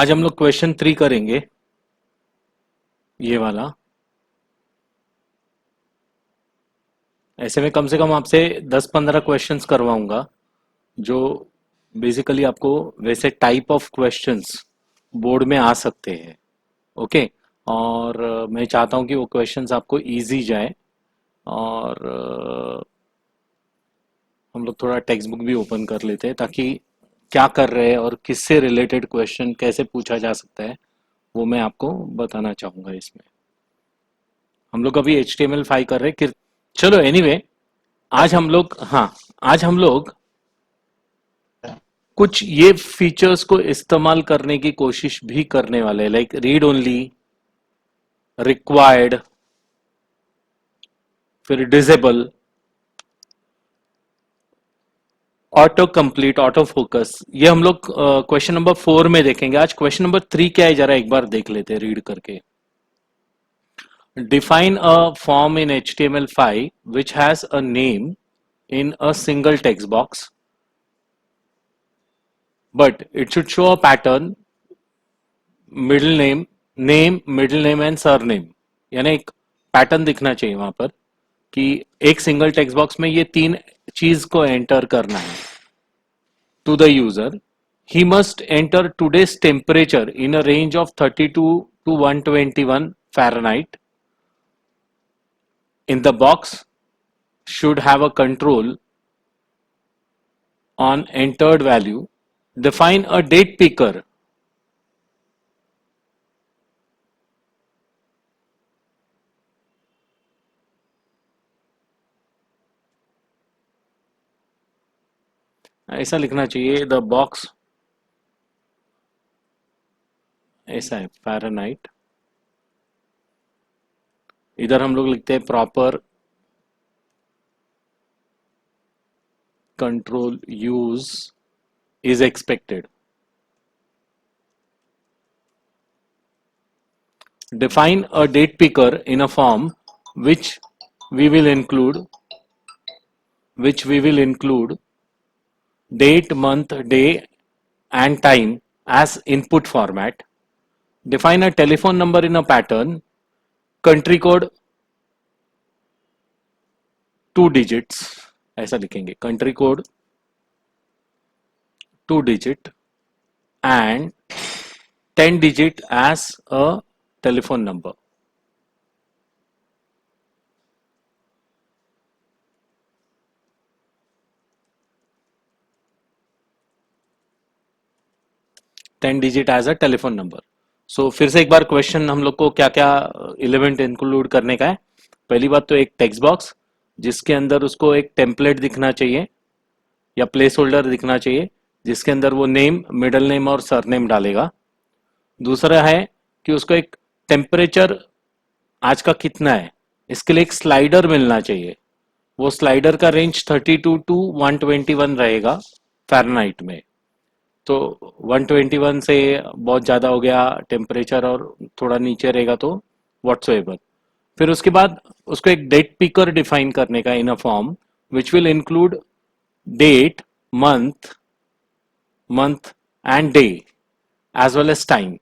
आज हम लोग क्वेश्चन 3 करेंगे, ये वाला। ऐसे में कम से कम आपसे 10-15 क्वेश्चंस करवाऊंगा, जो बेसिकली आपको वैसे टाइप ऑफ क्वेश्चंस बोर्ड में आ सकते हैं। ओके। और मैं चाहता हूं कि वो क्वेश्चंस आपको इजी जाए। और हम लोग थोड़ा टेक्स्ट बुक भी ओपन कर लेते हैं, ताकि क्या कर रहे हैं और किससे रिलेटेड क्वेश्चन कैसे पूछा जा सकता है, वो मैं आपको बताना चाहूंगा इसमें। हम लोग अभी HTML5 कर रहे हैं। चलो एनीवे, आज हम लोग, हाँ, आज हम लोग कुछ ये फीचर्स को इस्तेमाल करने की कोशिश भी करने वाले हैं, लाइक रीड ओनली, रिक्वायर्ड, फिर disable, auto complete, auto focus. ये हम लोग क्वेश्चन नंबर 4 में देखेंगे। आज क्वेश्चन नंबर 3 क्या है, जरा एक बार देख लेते हैं रीड करके। Define a form in HTML5 which has a name in a single text box, but it should show a pattern, middle name, name, middle name and surname. यानी एक पैटर्न दिखना चाहिए वहां पर कि एक सिंगल टेक्स्ट बॉक्स में ये तीन चीज को एंटर करना है। To the user, he must enter today's temperature in a range of 32 to 121 Fahrenheit. In the box should have a control on entered value. Define a date picker. ऐसा लिखना चाहिए, द बॉक्स, ऐसा है Fahrenheit. इधर हम लोग लिखते हैं proper control use is expected. Define a date picker in a form which we will include date, month, day and time as input format. Define a telephone number in a pattern, country code 2 digits, ऐसा लिखेंगे, country code 2 digit and 10 digit as a telephone number. Ten digit as a telephone number. So फिर से एक बार question हम लोग को क्या क्या एलिमेंट इंक्लूड करने का है। पहली बात तो एक टेक्स्ट बॉक्स, जिसके अंदर उसको एक टेम्पलेट दिखना चाहिए या प्लेस होल्डर दिखना चाहिए, जिसके अंदर वो नेम, मिडल नेम और सरनेम डालेगा। दूसरा है कि उसको एक टेम्परेचर आज का कितना है, इसके लिए एक स्लाइडर मिलना चाहिए। वो स्लाइडर का रेंज 32 टू 121 रहेगा फ़ारेनहाइट में। तो 121 से बहुत ज़्यादा हो गया टेम्परेचर, और थोड़ा नीचे रहेगा तो व्हाट्सोएवर। फिर उसके बाद उसको एक डेट पिकर डिफाइन करने का in a form which will include date, month, month and day as well as time.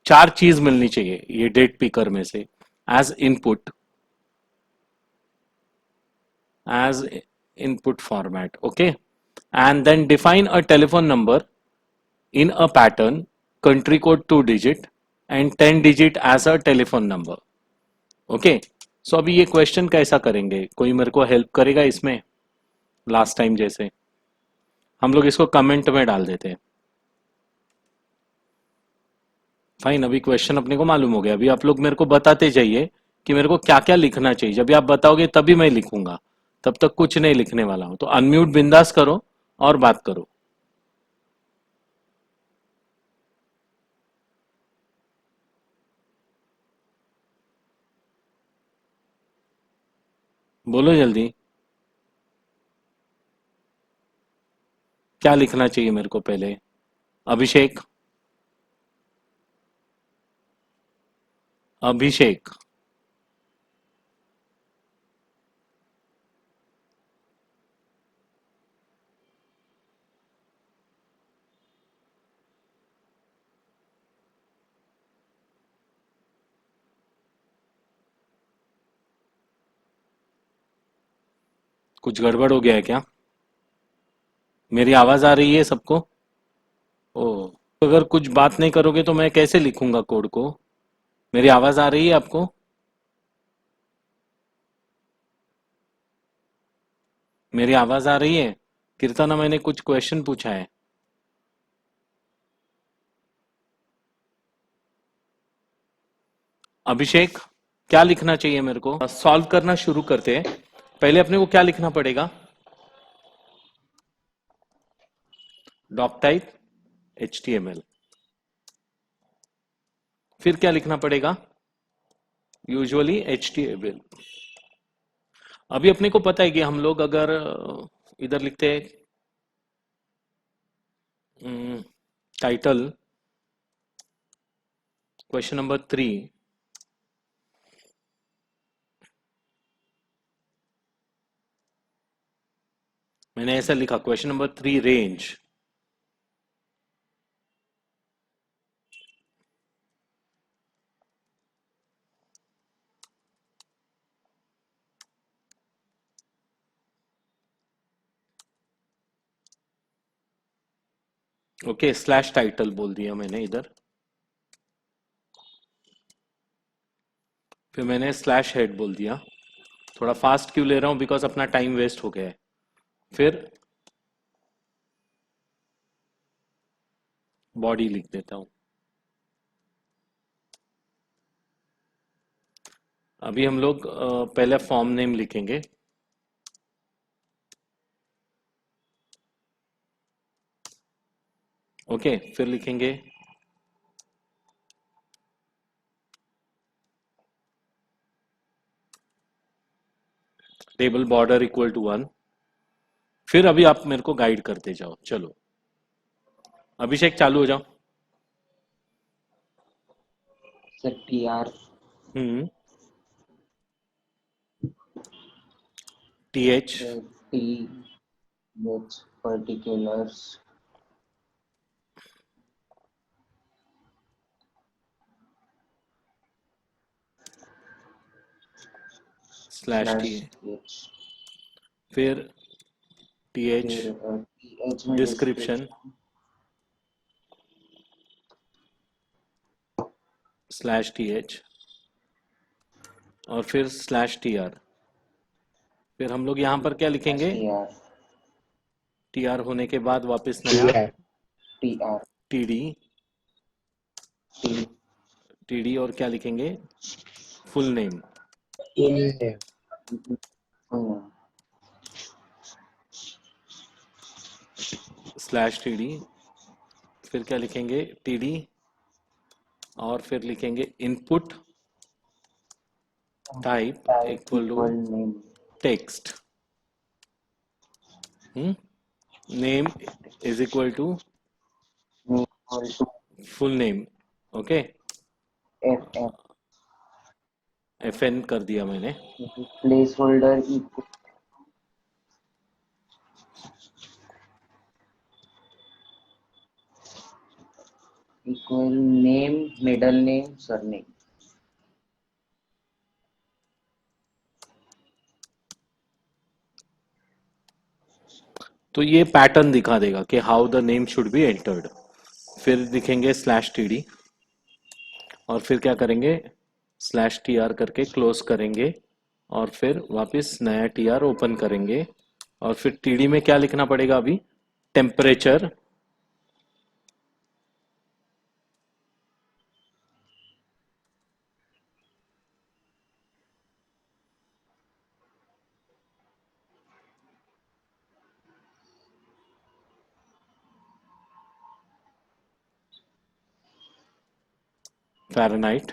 चार चीज मिलनी चाहिए ये डेट पिकर में से as input, as input format. Okay, and then define a telephone number in a pattern, country code 2 digit and 10 digit as a telephone number. Okay, so अभी ये question कैसा करेंगे, कोई मेरे को हेल्प करेगा इसमें? लास्ट टाइम जैसे हम लोग इसको कमेंट में डाल देते हैं। फाइन, अभी क्वेश्चन अपने को मालूम हो गया। अभी आप लोग मेरे को बताते जाइए कि मेरे को क्या क्या लिखना चाहिए। जब भी आप बताओगे तभी मैं लिखूंगा, तब तक कुछ नहीं लिखने वाला हूं। तो अनम्यूट बिंदास करो और बात करो। बोलो जल्दी, क्या लिखना चाहिए मेरे को पहले? अभिषेक, अभिषेक, कुछ गड़बड़ हो गया है क्या? मेरी आवाज आ रही है सबको? ओ, अगर कुछ बात नहीं करोगे तो मैं कैसे लिखूंगा कोड को? मेरी आवाज आ रही है आपको? मेरी आवाज आ रही है? कीर्तना, मैंने कुछ क्वेश्चन पूछा है। अभिषेक, क्या लिखना चाहिए मेरे को? सॉल्व करना शुरू करते हैं। पहले अपने को क्या लिखना पड़ेगा? Doc type HTML। फिर क्या लिखना पड़ेगा? Usually HTML। अभी अपने को पता है कि हम लोग अगर इधर लिखते हैं टाइटल क्वेश्चन नंबर 3, मैंने ऐसा लिखा question number 3 range. Okay, slash title बोल दिया मैंने इधर। फिर मैंने स्लैश हेड बोल दिया। थोड़ा फास्ट क्यों ले रहा हूं? बिकॉज अपना टाइम वेस्ट हो गया है। फिर बॉडी लिख देता हूं। अभी हम लोग पहले फॉर्म नेम लिखेंगे। ओके, फिर लिखेंगे टेबल बॉर्डर इक्वल टू 1। फिर अभी आप मेरे को गाइड करते जाओ। चलो अभिषेक, चालू हो जाओ। सर TR हम्म। TH TH particulars slash T, slash TH फिर TH फिर TH में डिस्क्रिप्शन डिस्क्रिप्शन स्लैश TH और फिर स्लैश TR। फिर हम लोग यहाँ पर क्या slash लिखेंगे? TR TR होने के बाद वापस नया TR TR TD। T TD और क्या लिखेंगे? Full name full name slash TD। फिर क्या लिखेंगे? TD और फिर लिखेंगे input type type equal to equal name text. Name is equal to name equal to full name. Okay, FM FN कर दिया मैंने। placeholder equal name middle name surname तो ये पैटर्न दिखा देगा कि how the name should be entered. फिर लिखेंगे स्लैश TD और फिर क्या करेंगे? स्लैश TR करके क्लोज करेंगे और फिर वापस नया TR ओपन करेंगे। और फिर TD में क्या लिखना पड़ेगा अभी? Temperature Fahrenheit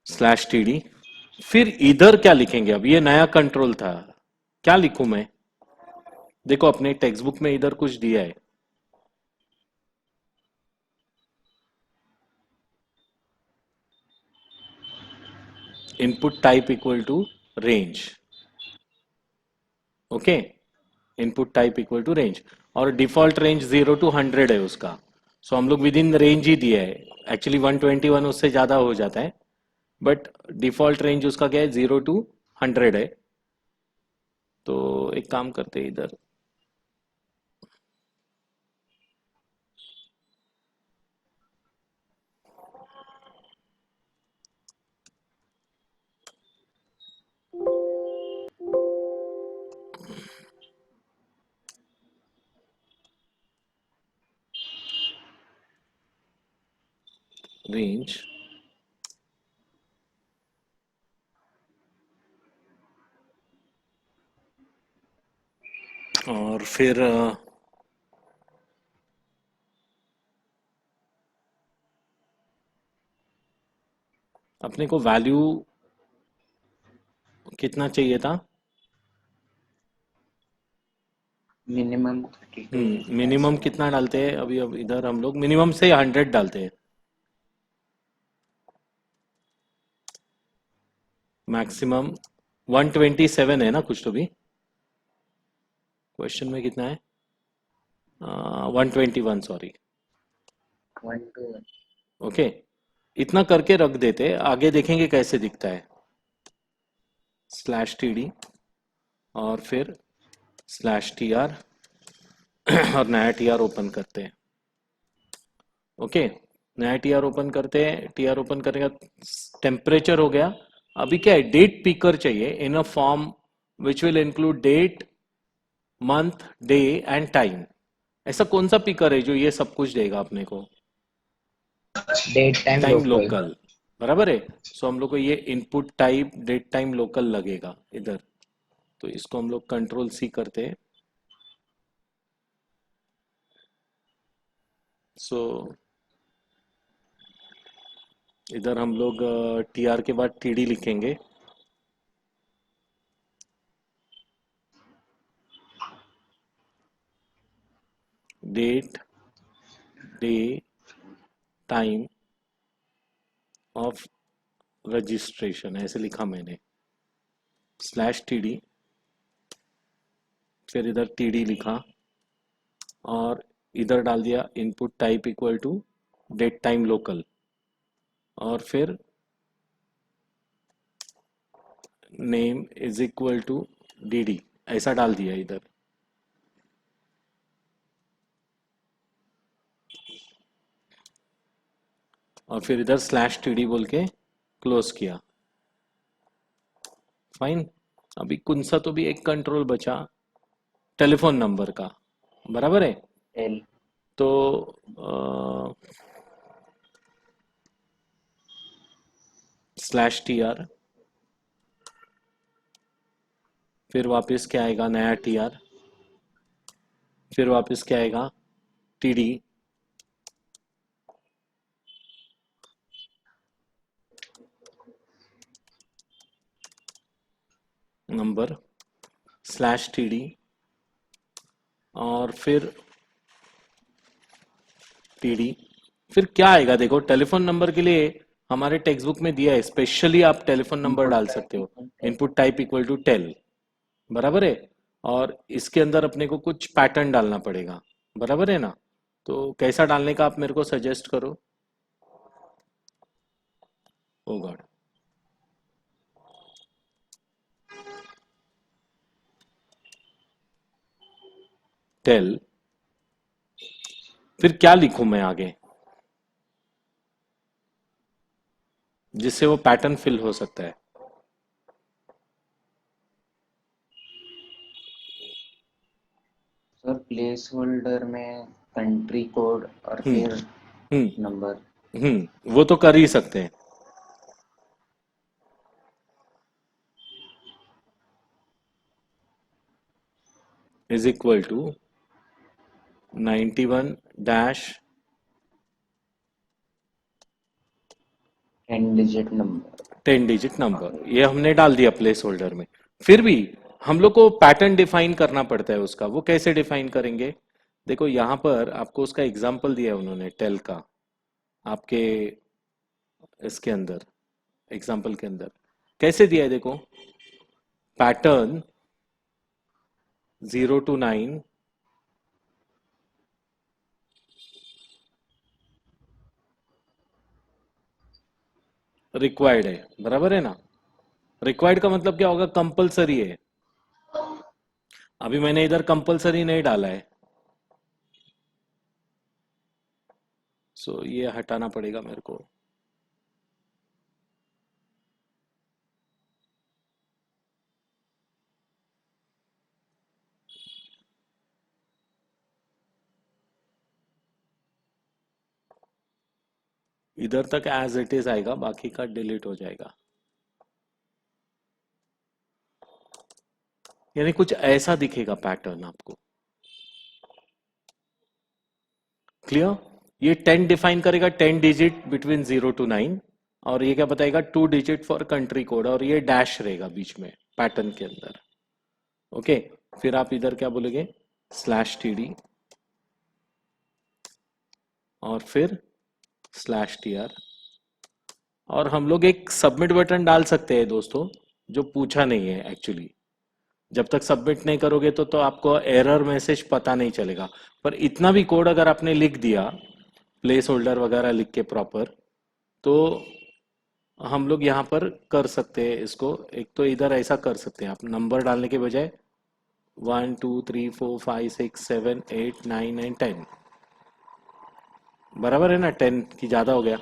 slash TD। फिर इधर क्या लिखेंगे? अब ये नया कंट्रोल था, क्या लिखूं मैं? देखो अपने टेक्स्ट बुक में इधर कुछ दिया है। Input type equal to range. Okay, input type equal to range और डिफॉल्ट रेंज 0 to 100 है उसका। सो हम लोग विद इन रेंज ही दिया है। एक्चुअली 121 उससे ज्यादा हो जाता है, बट डिफॉल्ट रेंज उसका क्या है? 0 to 100 है। तो एक काम करते हैं इधर, रेंज और फिर अपने को वैल्यू कितना चाहिए था? मिनिमम 32 मिनिमम मैक्सिमम कितना डालते हैं अभी? अब इधर हम लोग मिनिमम से 100 डालते हैं, मैक्सिमम 127 है ना कुछ तो भी, क्वेश्चन में कितना है? 121, सॉरी। 1 to 1। ओके, इतना करके रख देते, आगे देखेंगे कैसे दिखता है। स्लैश टी डी और फिर स्लैश टी आर और नया टी आर ओपन करते हैं। ओके, नया टी आर ओपन करते हैं, टी आर ओपन करने का टेम्परेचर हो गया। अभी क्या है, डेट पिकर चाहिए in a form which will include date, month, day and time. ऐसा कौन सा पिकर है जो ये सब कुछ देगा अपने को? Date time time local. Local, बराबर है। सो हम लोग को ये input type date time local लगेगा इधर, तो इसको हम लोग कंट्रोल सी करते हैं। सो इधर हम लोग टी आर के बाद टी डी लिखेंगे। Date, day, time of registration ऐसे लिखा मैंने, स्लैश टी डी, फिर इधर टी डी लिखा और इधर डाल दिया input type equal to date time local, और फिर name is equal to D D, ऐसा डाल दिया इधर। और फिर इधर स्लैश टी डी बोल के क्लोज किया। फाइन। अभी कौन सा तो भी एक कंट्रोल बचा, टेलीफोन नंबर का, बराबर है। एल। तो स्लैश टी आर, फिर वापस क्या आएगा, नया टी आर, फिर वापस क्या आएगा, T D, number, slash T D, और फिर टी डी। फिर क्या आएगा देखो, टेलीफोन नंबर के लिए हमारे टेक्स्ट बुक में दिया है स्पेशली, आप टेलीफोन नंबर इनपुट डाल टाइप सकते हो, equal tel. Input type equal to tel, बराबर है। और इसके अंदर अपने को कुछ पैटर्न डालना पड़ेगा, बराबर है ना। तो कैसा डालने का आप मेरे को सजेस्ट करो। ओ गॉड, टेल, फिर क्या लिखूं मैं आगे जिससे वो पैटर्न फिल हो सकता है? सर प्लेस होल्डर में कंट्री कोड और हम्म फिर हम्म नंबर। वो तो कर ही सकते हैं। Is equal to 91 dash 10 digit number. 10 digit number, ये हमने डाल दिया प्लेस होल्डर में। फिर भी हम लोग को पैटर्न डिफाइन करना पड़ता है उसका, वो कैसे डिफाइन करेंगे? देखो यहाँ पर आपको उसका एग्जाम्पल दिया है उन्होंने टेल का, आपके इसके अंदर, एग्जाम्पल के अंदर कैसे दिया है देखो, पैटर्न 0 to 9 रिक्वायर्ड है, बराबर है ना। रिक्वायर्ड का मतलब क्या होगा, कंपलसरी है। अभी मैंने इधर कंपलसरी नहीं डाला है, सो ये हटाना पड़ेगा मेरे को। इधर तक एज इट इज आएगा, बाकी का डिलीट हो जाएगा। यानी कुछ ऐसा दिखेगा पैटर्न आपको। क्लियर? ये 10 डिफाइन करेगा, 10 डिजिट बिटवीन 0 to 9, और ये क्या बताएगा, 2 डिजिट फॉर कंट्री कोड, और ये डैश रहेगा बीच में पैटर्न के अंदर। ओके, फिर आप इधर क्या बोलोगे, /td, और फिर /tr, और हम लोग एक सबमिट बटन डाल सकते हैं दोस्तों, जो पूछा नहीं है एक्चुअली। जब तक सबमिट नहीं करोगे तो आपको एरर मैसेज पता नहीं चलेगा। पर इतना भी कोड अगर आपने लिख दिया, प्लेस होल्डर वगैरह लिख के प्रॉपर, तो हम लोग यहाँ पर कर सकते हैं इसको। एक तो इधर ऐसा कर सकते हैं आप, नंबर डालने के बजाय 1 2 3 4 5 6 7 8 9 एंड 10, बराबर है ना? 10 की ज्यादा हो गया।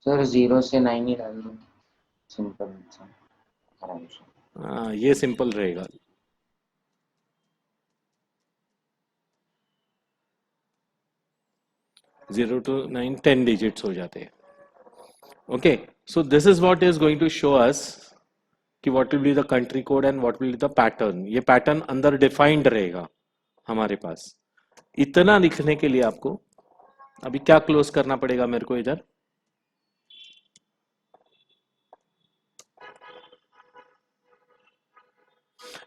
सर 0 से 9 ही डाल दो, सिंपल सा, आराम से। हाँ, ये सिंपल रहेगा। 0 to 9 10 डिजिट्स हो जाते हैं। Okay, so this is what is going to show us कि what will be the country code and what will be the pattern. ये पैटर्न अंदर डिफाइंड रहेगा हमारे पास। इतना लिखने के लिए आपको अभी क्या क्लोज करना पड़ेगा मेरे को, इधर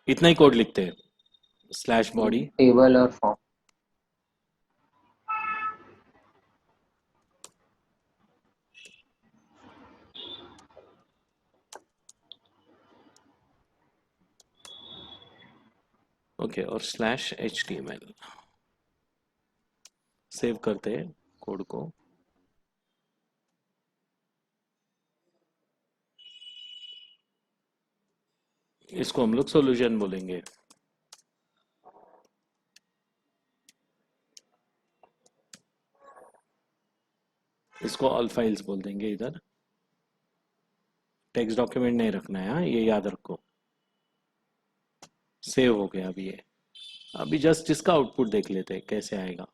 इतना ही कोड लिखते हैं, /body, टेबल और फॉर्म। ओके, और /html। सेव करते हैं कोड को। इसको हम लोग सॉल्यूशन बोलेंगे। इसको ऑल फाइल्स बोल देंगे। इधर टेक्स्ट डॉक्यूमेंट नहीं रखना है, हाँ, ये याद रखो। सेव हो गया अभी ये। अभी जस्ट इसका आउटपुट देख लेते हैं कैसे आएगा।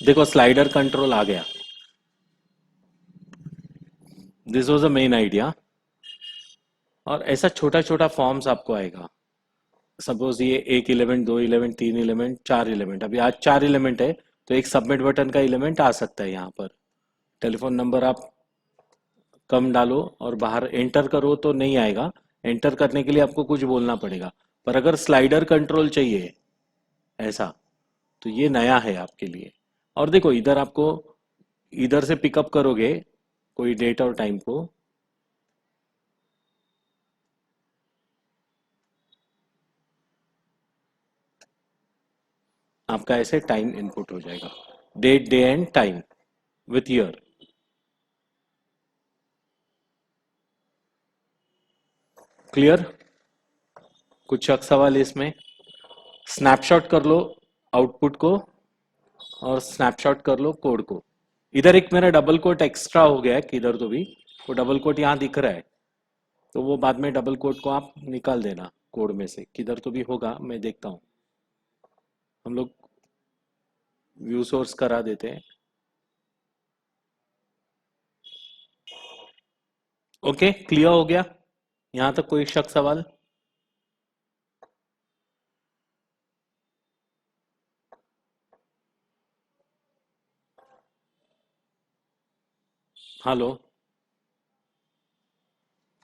देखो स्लाइडर कंट्रोल आ गया। This was the main idea. और ऐसा छोटा छोटा फॉर्म्स आपको आएगा। सपोज ये एक एलिमेंट, दो एलिमेंट, तीन एलिमेंट, चार एलिमेंट। अभी आज चार एलिमेंट है, तो एक सबमिट बटन का एलिमेंट आ सकता है यहाँ पर। टेलीफोन नंबर आप कम डालो और बाहर एंटर करो तो नहीं आएगा। एंटर करने के लिए आपको कुछ बोलना पड़ेगा। पर अगर स्लाइडर कंट्रोल चाहिए ऐसा, तो ये नया है आपके लिए। और देखो इधर आपको, इधर से पिकअप करोगे कोई डेट और टाइम को, आपका ऐसे टाइम इनपुट हो जाएगा, date, day and time with year. Clear? कुछ शक सवाल इसमें? स्नैपशॉट कर लो आउटपुट को, और स्नैपशॉट कर लो कोड को। इधर एक मेरा डबल कोट एक्स्ट्रा हो गया है किधर तो भी, वो डबल कोट यहाँ दिख रहा है, तो वो बाद में डबल कोट को आप निकाल देना कोड में से। किधर तो भी होगा, मैं देखता हूँ। हम लोग व्यू सोर्स करा देते हैं। ओके, क्लियर हो गया यहाँ तक? कोई शक सवाल? हेलो,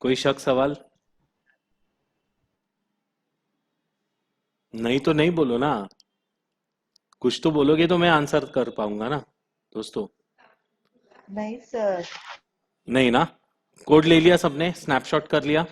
कोई शक सवाल? नहीं तो नहीं बोलो ना, कुछ तो बोलोगे तो मैं आंसर कर पाऊंगा ना दोस्तों। नहीं सर। नहीं ना? कोड ले लिया सबने, स्नैपशॉट कर लिया?